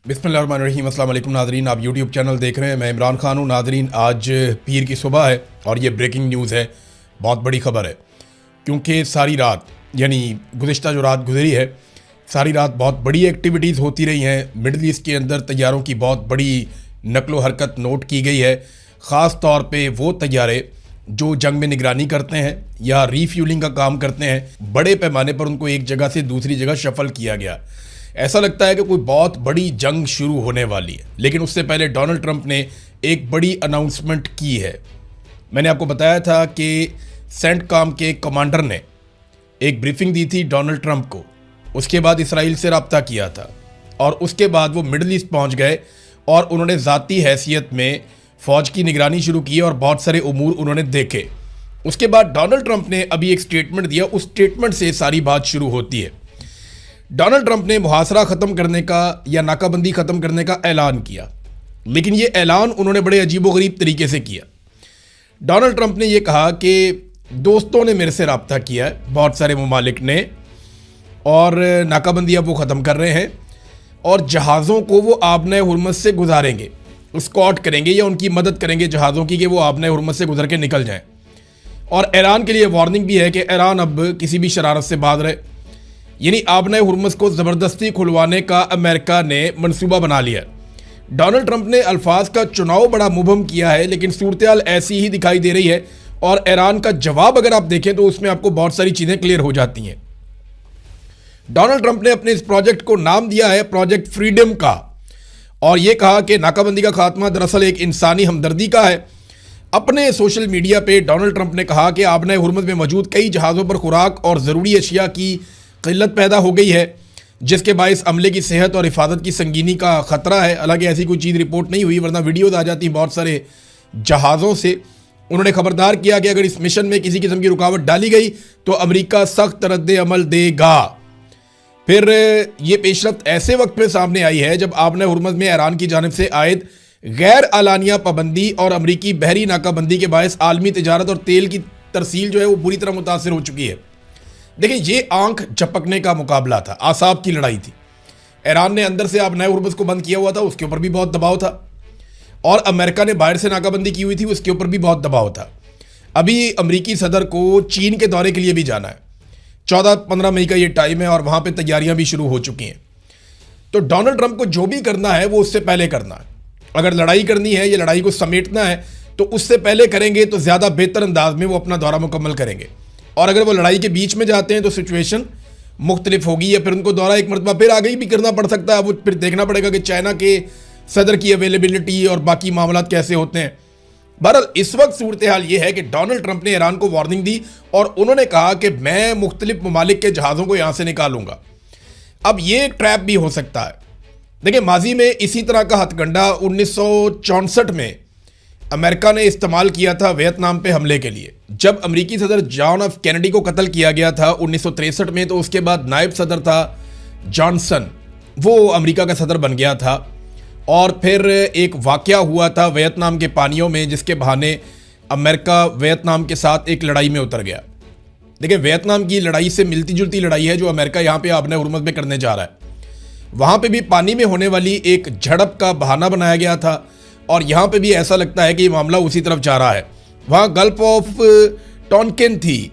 बिस्मिल्लाहिर्रहमानिर्रहीम। अस्सलाम वालेकुम नाज़रीन, आप यूट्यूब चैनल देख रहे हैं। मैं इमरान खान हूँ। नाज़रीन, आज पीर की सुबह है और ये ब्रेकिंग न्यूज़ है, बहुत बड़ी ख़बर है। क्योंकि सारी रात यानी गुज़िश्ता जो रात गुजरी है, सारी रात बहुत बड़ी एक्टिविटीज़ होती रही हैं। मिडल ईस्ट के अंदर तैयारों की बहुत बड़ी नकलो हरकत नोट की गई है। ख़ास तौर पे वो तैयारे जो जंग में निगरानी करते हैं या रीफ्यूलिंग का काम करते हैं, बड़े पैमाने पर उनको एक जगह से दूसरी जगह शफल किया गया। ऐसा लगता है कि कोई बहुत बड़ी जंग शुरू होने वाली है। लेकिन उससे पहले डोनाल्ड ट्रंप ने एक बड़ी अनाउंसमेंट की है। मैंने आपको बताया था कि सेंटकॉम के कमांडर ने एक ब्रीफिंग दी थी डोनाल्ड ट्रंप को। उसके बाद इसराइल से रब्ता किया था और उसके बाद वो मिडल ईस्ट पहुंच गए और उन्होंने ज़ाती हैसियत में फ़ौज की निगरानी शुरू की और बहुत सारे उमूर उन्होंने देखे। उसके बाद डोनाल्ड ट्रंप ने अभी एक स्टेटमेंट दिया। उस स्टेटमेंट से सारी बात शुरू होती है। डोनाल्ड ट्रंप ने मुहासरा ख़त्म करने का या नाकाबंदी ख़त्म करने का ऐलान किया, लेकिन ये ऐलान उन्होंने बड़े अजीबोगरीब तरीके से किया। डोनाल्ड ट्रंप ने यह कहा कि दोस्तों ने मेरे से रब्ता किया है, बहुत सारे ममालिक ने, और नाकाबंदी अब वो ख़त्म कर रहे हैं और जहाज़ों को वो आबने हुर्मत से गुजारेंगे, स्कॉट करेंगे या उनकी मदद करेंगे जहाज़ों की कि वो आबने हुर्मत से गुजर के निकल जाएं। और ईरान के लिए वार्निंग भी है कि ईरान अब किसी भी शरारत से बाज रहे, यानी आबने हुर्मस को ज़बरदस्ती खुलवाने का अमेरिका ने मंसूबा बना लिया। डोनाल्ड ट्रंप ने अल्फाज का चुनाव बड़ा मुबहम किया है, लेकिन सूरत हाल ऐसी ही दिखाई दे रही है। और ईरान का जवाब अगर आप देखें तो उसमें आपको बहुत सारी चीज़ें क्लियर हो जाती हैं। डोनाल्ड ट्रंप ने अपने इस प्रोजेक्ट को नाम दिया है प्रोजेक्ट फ्रीडम का, और यह कहा कि नाकाबंदी का खात्मा दरअसल एक इंसानी हमदर्दी का है। अपने सोशल मीडिया पे डोनाल्ड ट्रंप ने कहा कि आबने हुर्मस में मौजूद कई जहाज़ों पर खुराक और ज़रूरी अशिया की किल्लत पैदा हो गई है, जिसके बायस अमले की सेहत और हिफाजत की संगीनी का ख़तरा है। हालांकि ऐसी कोई चीज़ रिपोर्ट नहीं हुई, वरना वीडियोज़ आ जाती बहुत सारे जहाज़ों से। उन्होंने खबरदार किया कि अगर इस मिशन में किसी किस्म की रुकावट डाली गई तो अमेरिका सख्त रद्द अमल देगा। फिर ये पेशरफ्त ऐसे वक्त में सामने आई है जब आबने हुर्मस में ईरान की जानिब से आयद गैर आलानिया पाबंदी और अमरीकी बहरी नाकाबंदी के बायस आलमी तिजारत और तेल की तरसील जो है वो बुरी तरह मुतासर हो चुकी है। देखिए, ये आंख झपकने का मुकाबला था, आसाब की लड़ाई थी। ईरान ने अंदर से आबने हुर्मस को बंद किया हुआ था, उसके ऊपर भी बहुत दबाव था, और अमेरिका ने बाहर से नाकाबंदी की हुई थी, उसके ऊपर भी बहुत दबाव था। अभी अमरीकी सदर को चीन के दौरे के लिए भी जाना है। 14-15 मई का ये टाइम है और वहाँ पे तैयारियाँ भी शुरू हो चुकी हैं। तो डोनाल्ड ट्रंप को जो भी करना है वो उससे पहले करना है। अगर लड़ाई करनी है या लड़ाई को समेटना है तो उससे पहले करेंगे तो ज़्यादा बेहतर अंदाज में वो अपना दौरा मुकम्मल करेंगे। और अगर वो लड़ाई के बीच में जाते हैं तो सिचुएशन मुख्तलिफ होगी, या फिर उनको दौरा एक मरतबा फिर आगे भी करना पड़ सकता है। वो फिर देखना पड़ेगा कि चाइना के सदर की अवेलेबिलिटी और बाकी मामला कैसे होते हैं। बहरहाल इस वक्त सूरत हाल ये है कि डोनाल्ड ट्रंप ने ईरान को वार्निंग दी और उन्होंने कहा कि मैं मुख्तलिफ ममालिक के जहाज़ों को यहाँ से निकालूंगा। अब ये एक ट्रैप भी हो सकता है। देखिए, माजी में इसी तरह का हथकंडा 1964 में अमेरिका ने इस्तेमाल किया था वियतनाम पे हमले के लिए। जब अमेरिकी सदर जॉन एफ कैनेडी को कत्ल किया गया था 1963 में, तो उसके बाद नायब सदर था जॉनसन, वो अमेरिका का सदर बन गया था। और फिर एक वाक़या हुआ था वियतनाम के पानियों में, जिसके बहाने अमेरिका वियतनाम के साथ एक लड़ाई में उतर गया। देखिए, वियतनाम की लड़ाई से मिलती जुलती लड़ाई है जो अमेरिका यहाँ पे आबने हुर्मस में करने जा रहा है। वहाँ पे भी पानी में होने वाली एक झड़प का बहाना बनाया गया था और यहाँ पे भी ऐसा लगता है कि ये मामला उसी तरफ जा रहा है। वहाँ गल्फ ऑफ टॉनकिन थी।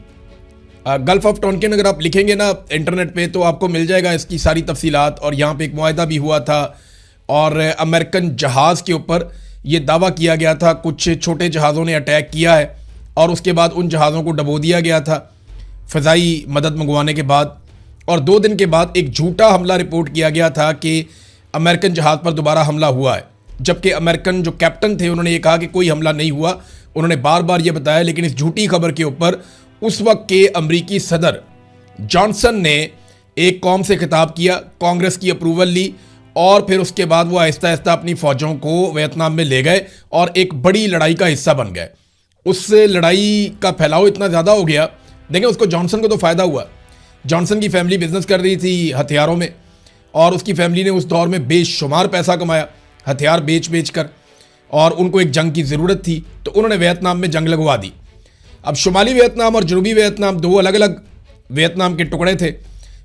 गल्फ ऑफ टॉनकिन अगर आप लिखेंगे ना इंटरनेट पे तो आपको मिल जाएगा इसकी सारी तफसीलात। और यहाँ पे एक मुआहदा भी हुआ था और अमेरिकन जहाज़ के ऊपर ये दावा किया गया था कुछ छोटे जहाज़ों ने अटैक किया है और उसके बाद उन जहाज़ों को डबो दिया गया था फ़िज़ाई मदद मंगवाने के बाद। और 2 दिन के बाद एक झूठा हमला रिपोर्ट किया गया था कि अमेरिकन जहाज़ पर दोबारा हमला हुआ है, जबकि अमेरिकन जो कैप्टन थे उन्होंने ये कहा कि कोई हमला नहीं हुआ। उन्होंने बार बार ये बताया, लेकिन इस झूठी खबर के ऊपर उस वक्त के अमरीकी सदर जॉनसन ने एक कौम से खिताब किया, कांग्रेस की अप्रूवल ली और फिर उसके बाद वो आहिस्ता आहिस्ता अपनी फ़ौजों को वियतनाम में ले गए और एक बड़ी लड़ाई का हिस्सा बन गए। उस लड़ाई का फैलाव इतना ज़्यादा हो गया। देखिए, उसको जॉनसन को तो फ़ायदा हुआ। जॉनसन की फैमिली बिजनेस कर रही थी हथियारों में और उसकी फैमिली ने उस दौर में बेशुमार पैसा कमाया हथियार बेच कर, और उनको एक जंग की ज़रूरत थी तो उन्होंने वियतनाम में जंग लगवा दी। अब शुमाली वियतनाम और जनूबी वियतनाम 2 अलग अलग वियतनाम के टुकड़े थे।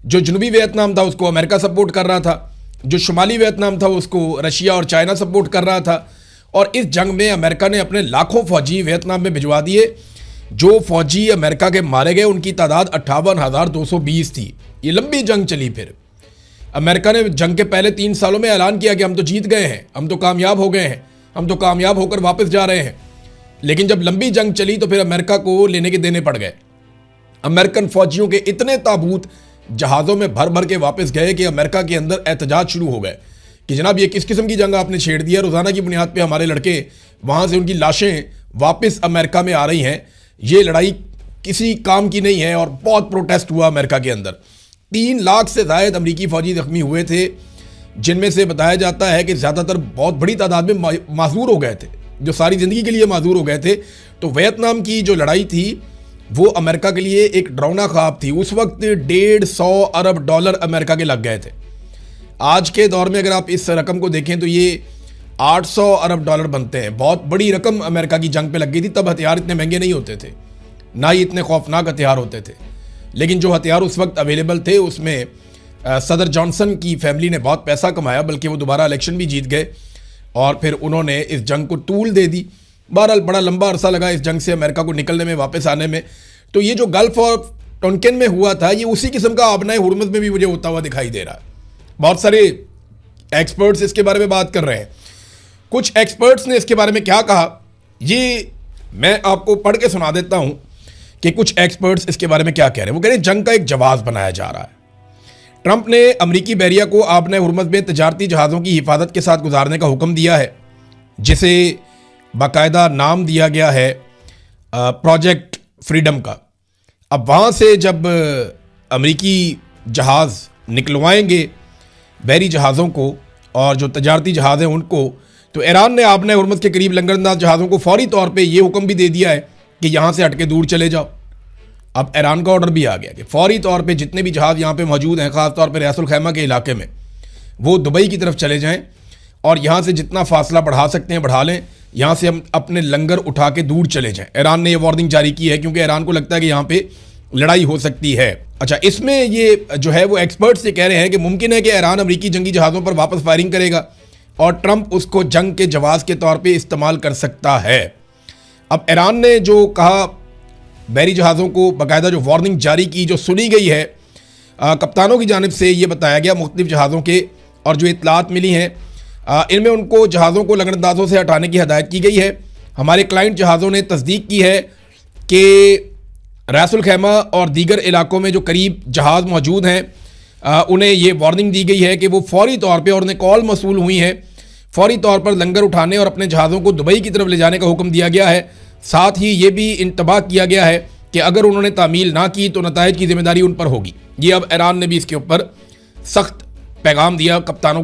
जो जनूबी वियतनाम था उसको अमेरिका सपोर्ट कर रहा था, जो शुमाली वियतनाम था उसको रशिया और चाइना सपोर्ट कर रहा था, और इस जंग में अमेरिका ने अपने लाखों फौजी वियतनाम में भिजवा दिए। जो फौजी अमेरिका के मारे गए उनकी तादाद 58,220 थी। ये लंबी जंग चली। फिर अमेरिका ने जंग के पहले 3 सालों में ऐलान किया कि हम तो जीत गए हैं, हम तो कामयाब हो गए हैं, हम तो कामयाब होकर वापस जा रहे हैं। लेकिन जब लंबी जंग चली तो फिर अमेरिका को लेने के देने पड़ गए। अमेरिकन फौजियों के इतने ताबूत जहाज़ों में भर भर के वापस गए कि अमेरिका के अंदर एहतजाज शुरू हो गए कि जनाब ये किस किस्म की जंग आपने छेड़ दी है। रोज़ाना की बुनियाद पे हमारे लड़के वहाँ से उनकी लाशें वापस अमेरिका में आ रही हैं, ये लड़ाई किसी काम की नहीं है। और बहुत प्रोटेस्ट हुआ अमेरिका के अंदर। 3 लाख से ज़ायद अमरीकी फ़ौजी ज़ख्मी हुए थे, जिनमें से बताया जाता है कि ज़्यादातर बहुत बड़ी तादाद में माजूर हो गए थे, जो सारी ज़िंदगी के लिए माजूर हो गए थे। तो वियतनाम की जो लड़ाई थी वो अमेरिका के लिए एक डरावना ख्वाब थी। उस वक्त $150 अरब अमेरिका के लग गए थे। आज के दौर में अगर आप इस रकम को देखें तो ये $800 अरब बनते हैं। बहुत बड़ी रकम अमेरिका की जंग पे लग गई थी। तब हथियार इतने महंगे नहीं होते थे, ना ही इतने खौफनाक हथियार होते थे। लेकिन जो हथियार उस वक्त अवेलेबल थे उसमें सदर जॉनसन की फैमिली ने बहुत पैसा कमाया, बल्कि वो दोबारा इलेक्शन भी जीत गए और फिर उन्होंने इस जंग को तूल दे दी। बहरहाल बड़ा लंबा अरसा लगा इस जंग से अमेरिका को निकलने में, वापस आने में। तो ये जो गल्फ ऑफ टोनकिन में हुआ था, ये उसी किस्म का आबनाए हुर्मुज़ में भी मुझे होता हुआ दिखाई दे रहा है। बहुत सारे एक्सपर्ट्स इसके बारे में बात कर रहे हैं। कुछ एक्सपर्ट्स ने इसके बारे में क्या कहा, ये मैं आपको पढ़ के सुना देता हूं कि कुछ एक्सपर्ट्स इसके बारे में क्या कह रहे हैं। वो कह रहे हैं जंग का एक जवाब बनाया जा रहा है। ट्रंप ने अमरीकी बहरिया को आबने हुर्मुज़ में तजारती जहाज़ों की हिफाजत के साथ गुजारने का हुक्म दिया है, जिसे बाकायदा नाम दिया गया है प्रोजेक्ट फ्रीडम का। अब वहाँ से जब अमरीकी जहाज़ निकलवाएंगे बहरी जहाज़ों को और जो तजारती जहाज़ हैं उनको, तो ईरान ने आबने हुर्मुज़ के करीब लंगरअंदाज जहाज़ों को फौरी तौर पे ये हुक्म भी दे दिया है कि यहाँ से हटके दूर चले जाओ। अब ईरान का ऑर्डर भी आ गया कि फौरी तौर पे जितने भी जहाज़ यहाँ पे मौजूद हैं, ख़ास तौर पे रासुल खैमा के इलाके में, वो दुबई की तरफ चले जाएं और यहाँ से जितना फासला बढ़ा सकते हैं बढ़ा लें। यहाँ से हम अपने लंगर उठा के दूर चले जाएं। ईरान ने ये वार्निंग जारी की है क्योंकि ईरान को लगता है कि यहाँ पे लड़ाई हो सकती है। अच्छा, इसमें ये जो है वो एक्सपर्ट्स ये कह रहे हैं कि मुमकिन है कि ईरान अमरीकी जंगी जहाज़ों पर वापस फायरिंग करेगा और ट्रंप उसको जंग के जवाब के तौर पे इस्तेमाल कर सकता है। अब ईरान ने जो कहा, बहरी जहाज़ों को बाकायदा जो वार्निंग जारी की, जो सुनी गई है कप्तानों की जानिब से, ये बताया गया मुख्तलिफ जहाज़ों के, और जो इतलात मिली हैं इनमें उनको जहाज़ों को लंगरअंदाजों से हटाने की हदायत की गई है। हमारे क्लाइंट जहाज़ों ने तस्दीक की है कि रासुल खैमा और दीगर इलाकों में जो करीब जहाज़ मौजूद हैं उन्हें ये वार्निंग दी गई है कि वो फौरी तौर पे, और उन्हें कॉल मसूल हुई है, फौरी तौर पर लंगर उठाने और अपने जहाज़ों को दुबई की तरफ ले जाने का हुक्म दिया गया है। साथ ही ये भी इंतबाह किया गया है कि अगर उन्होंने तामील ना की तो नताइज की जिम्मेदारी उन पर होगी। ये अब ईरान ने भी इसके ऊपर सख्त पैगाम दिया कप्तानों को।